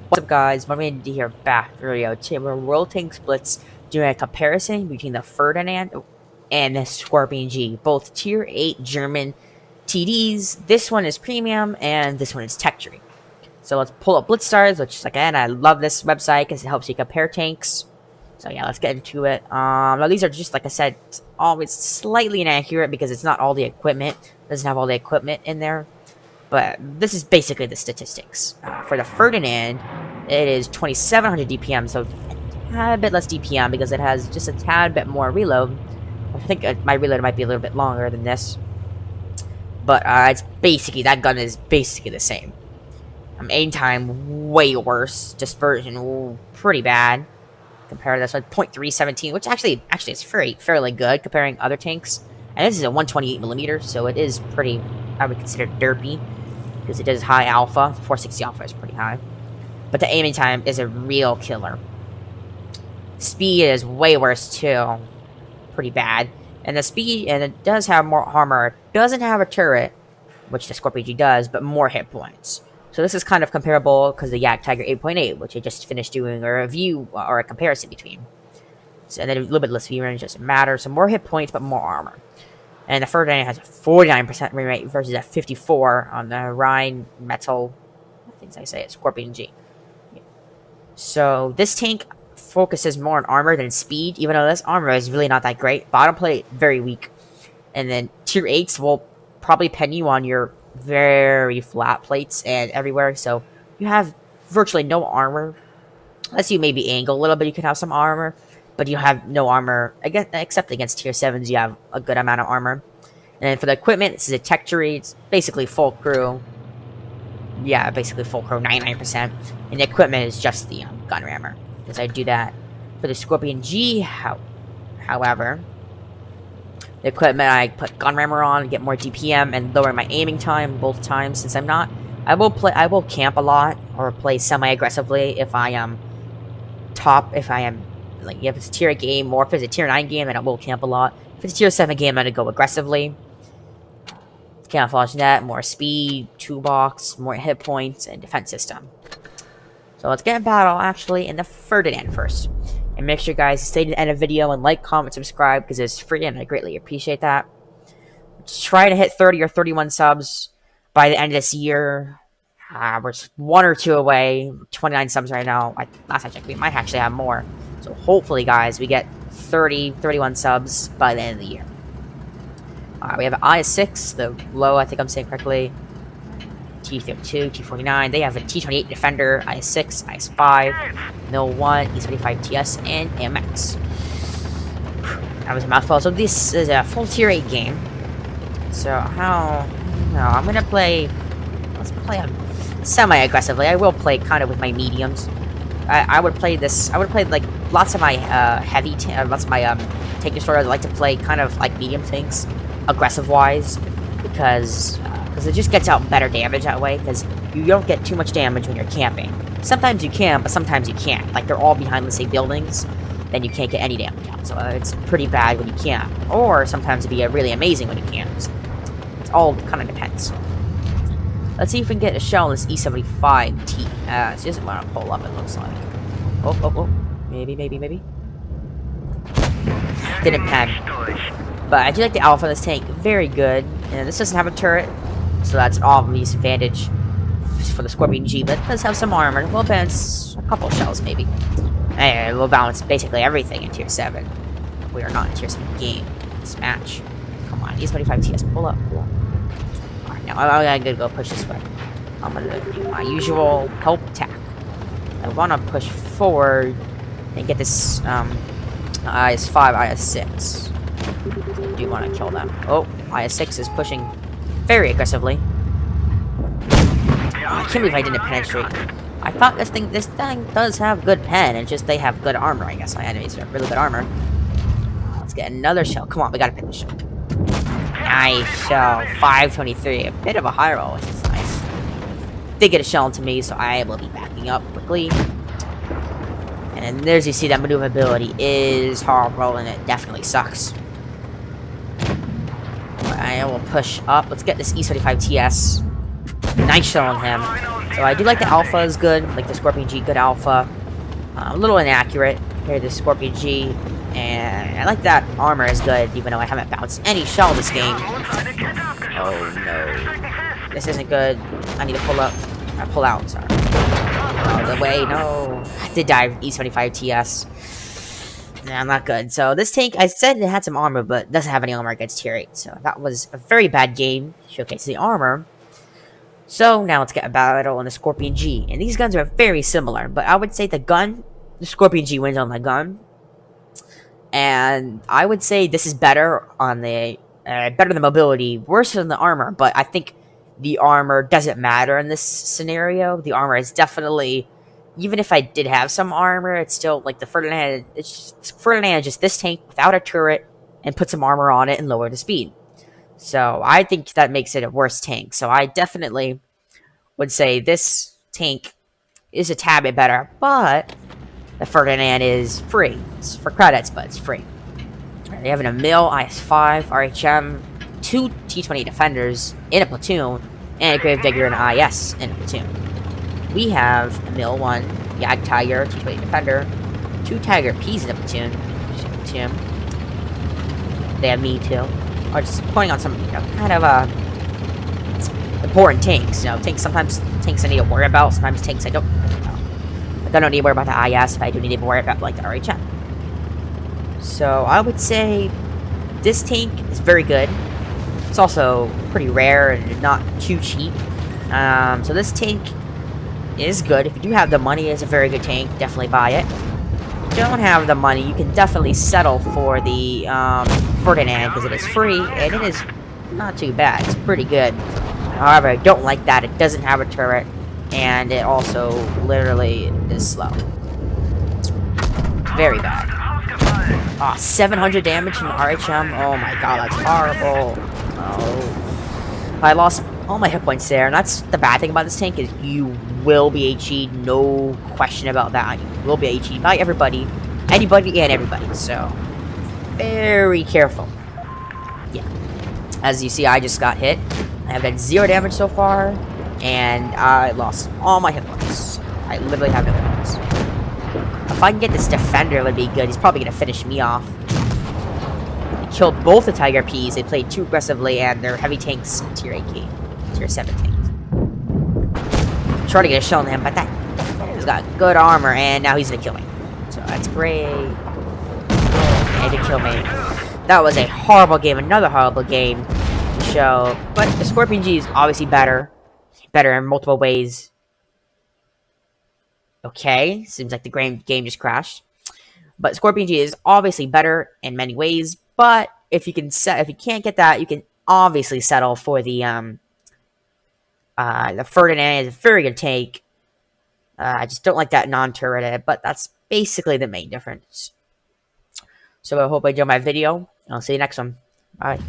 What's up, guys? MoneyManD here, back with a video. Today we're World Tanks Blitz doing a comparison between the Ferdinand and the Skorpion G, both tier 8 German TDs. This one is premium and this one is tech tree. So let's pull up Blitz stars, which again, I love this website because it helps you compare tanks. So yeah, let's get into it. Now these are just, like I said, always slightly inaccurate because it's not all the equipment. It doesn't have all the equipment in there. But this is basically the statistics. For the Ferdinand, it is 2700 DPM, so a tad bit less DPM because it has just a tad bit more reload. I think my reload might be a little bit longer than this. But it's basically, that gun is basically the same. Aim time, way worse. Dispersion, pretty bad. Compared to this one, 0.317, which actually is fairly good comparing other tanks. And this is a 128mm, so it is pretty, I would consider derpy, because it does high alpha. 460 alpha is pretty high. But the aiming time is a real killer. Speed is way worse too. Pretty bad. And the speed, and it does have more armor. It doesn't have a turret, which the Skorpion G does, but more hit points. So this is kind of comparable because the Yak Tiger 8.8, which I just finished doing a review or a comparison between. So, and then a little bit less view range doesn't matter. So more hit points, but more armor. And the Ferdinand has a 49% win rate versus a 54 on the Rhine Metal, I think I say it, Skorpion G. Yeah. So this tank focuses more on armor than speed, even though this armor is really not that great. Bottom plate, very weak. And then tier 8s will probably pen you on your very flat plates and everywhere. So you have virtually no armor. Unless you maybe angle a little bit, you can have some armor. But you have no armor, except against tier 7s, you have a good amount of armor. And then for the equipment, this is a tech tree. It's basically full crew. Yeah, basically full crew, 99%. And the equipment is just the gun rammer. Because I do that. For the Skorpion G, however, the equipment, I put gun rammer on, get more DPM, and lower my aiming time both times. Since I will camp a lot, or play semi-aggressively if I am like, if it's a tier 8 game, or if it's a tier 9 game, then I will camp a lot. If it's a tier 7 game, I'm going to go aggressively. Camouflage net, more speed, toolbox, more hit points, and defense system. So let's get in battle, actually, in the Ferdinand first. And make sure, guys, to stay to the end of the video and like, comment, subscribe, because it's free, and I greatly appreciate that. Just try to hit 30 or 31 subs by the end of this year. We're just 1 or 2 away. 29 subs right now. Last I checked, we might actually have more. So hopefully, guys, we get 30, 31 subs by the end of the year. We have an IS-6, the low, I think I'm saying correctly. T-32, T-49. They have a T-28 Defender, IS-6, IS-5, Mill-1, E-75 TS, and AMX. That was a mouthful. So this is a full tier 8 game. So I'm gonna play. Let's play semi-aggressively. I will play kind of with my mediums. I would play this. I would play like lots of my lots of my tank destroyers. I like to play kind of like medium tanks, aggressive-wise, because it just gets out better damage that way. Because you don't get too much damage when you're camping. Sometimes you can, but sometimes you can't. Like they're all behind, let's say, buildings, then you can't get any damage out. So it's pretty bad when you camp, or sometimes it'd be really amazing when you camp. It all kind of depends. Let's see if we can get a shell on this E75 T. She doesn't want to pull up, it looks like. Oh. Maybe. Didn't pen. But I do like the alpha of this tank. Very good. And this doesn't have a turret, so that's an obvious advantage for the Skorpion G. But it does have some armor. We'll balance a couple shells, maybe. And we'll balance basically everything in tier 7. We are not in tier 7 game. This match. Come on, E75 TS, pull up. Alright, now I'm gonna go push this way. I'm gonna do my usual help attack. I wanna push forward and get this IS-5, IS-6. I do want to kill them. Oh, IS-6 is pushing very aggressively. I can't believe I didn't penetrate. I thought this thing does have good pen, and just they have good armor, I guess. My enemies have really good armor. Let's get another shell. Come on, we gotta finish shell. Nice shell. 523. A bit of a high roll, which is nice. They get a shell into me, so I will be backing up quickly. And there's, you see, that maneuverability is horrible, and it definitely sucks. I will push up. Let's get this E75 TS. nice shell on him. So I do like the alpha is good, like the Skorpion G, good alpha. A little inaccurate compared to the Skorpion G, and I like that armor is good, even though I haven't bounced any shell this game. Oh no, this isn't good. I need to pull up. I pull out. Sorry. Oh, the way, no. I did die E75 TS. Nah, not good. So this tank, I said it had some armor, but doesn't have any armor against tier 8. So that was a very bad game. Showcase the armor. So now let's get a battle on the Skorpion G. And these guns are very similar, but I would say the Skorpion G wins on the gun. And I would say this is better on the better than mobility, worse than the armor. But I think the armor doesn't matter in this scenario. The armor is definitely, even if I did have some armor, it's still like the Ferdinand. Ferdinand is just this tank without a turret and put some armor on it and lower the speed. So I think that makes it a worse tank. So I definitely would say this tank is a tad bit better, but the Ferdinand is free. It's for credits, but it's free. Right, we have an Emil, IS-5, RHM, 2 T-20 defenders in a platoon, and a Gravedigger and IS in a platoon. We have Emil 1, Yag Tiger, T-20 defender, 2 Tiger Ps in a platoon. They have me too. Or just pointing on some, kind of important tanks. Sometimes tanks I need to worry about. Sometimes tanks I don't. I don't need to worry about the IS, but I do need to worry about like the RHM. So I would say this tank is very good. It's also pretty rare and not too cheap. So this tank is good. If you do have the money, it's a very good tank. Definitely buy it. If you don't have the money, you can definitely settle for the Ferdinand because it is free and it is not too bad. It's pretty good. However, I don't like that it doesn't have a turret and it also literally is slow. Very bad. Oh, 700 damage from the RHM. Oh my god, that's horrible. Oh. I lost all my hit points there, and that's the bad thing about this tank is you will be HE'd, no question about that. You will be HE'd by everybody, anybody and everybody, so very careful. Yeah. As you see, I just got hit. I have had 0 damage so far, and I lost all my hit points. I literally have no hit points. If I can get this defender, it would be good. He's probably going to finish me off. They killed both the Tiger Ps. They played too aggressively, and they're heavy tanks, tier 8 game. Tier 7 tanks. Trying to get a shell on him, but that defender's got good armor, and now he's going to kill me. So that's great. He did kill me. That was a horrible game. Another horrible game to show. But the Skorpion G is obviously better. Better in multiple ways. Okay, seems like the game just crashed. But Skorpion G is obviously better in many ways. But if you can't get that, you can obviously settle for the Ferdinand is a very good tank. I just don't like that non-turreted, but that's basically the main difference. So I hope you enjoyed my video. I'll see you next one. Bye.